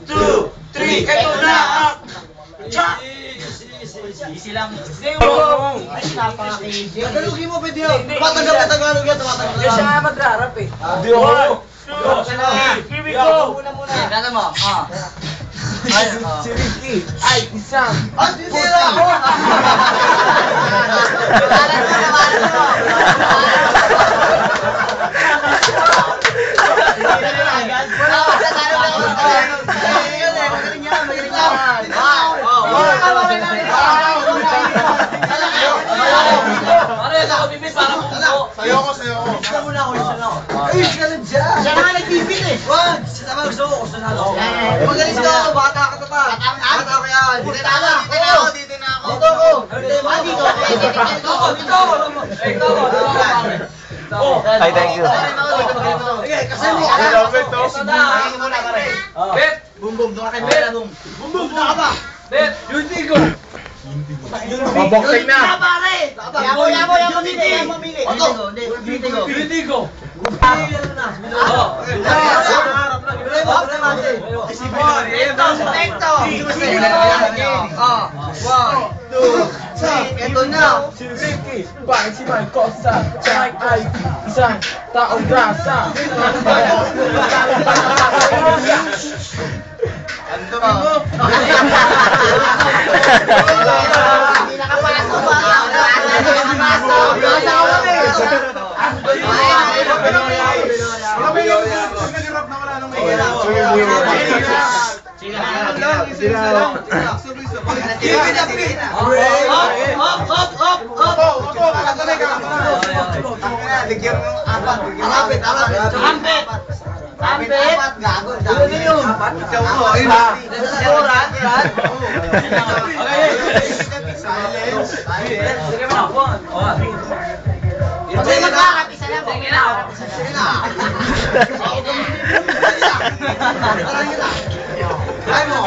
2, 3, eto na ang Easy lang. Ay, napaka-easy. Tagalogin mo, pwede yun. Tumatanggap na Tagalog yan, tumatanggap na. Siya nga magrarap eh. Hindi ako. Here we go. Gana mo. Si Ricky ay isang Titira ako! Sayo ko. Isa muna ako. Ay, isa na dyan. Siya na nga nagbibig eh. Wag! Siya naman gusto ko. Gusto na ako. Magaling ka ako. Bata ka pa. Bata ko yan. Dito na ako. Dito ako. Dito ako. Ay, thank you. Okay, kasi mo. Bet. Boom, boom. Doon ka kay Bet. Boom, boom. Doon ka ba? Bet. Yuntigo. Maboksing na. Yamo, mamili. Yuntigo. Ito na. Si Ricky, bakit si Michael sa Chai ay isang taong grasa. Ando mo. Hindi nakapasok ba?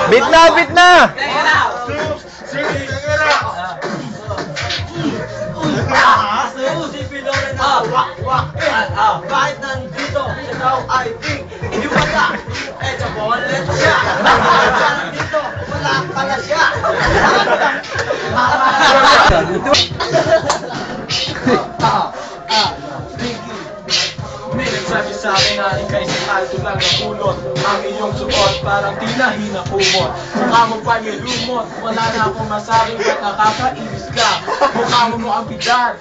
Bit na! Kahit nandito, siya daw ay di wala. Sa wallet siya. Nandito, wala pala siya. May nagsabi sa akin na ika'y alto lang ang kulot. Ang iyong suot parang tinahin na kumot. Mukha mo pa lumot. Wala na akong masabi ba't nakakainis ka. Mukha mo ang bigat.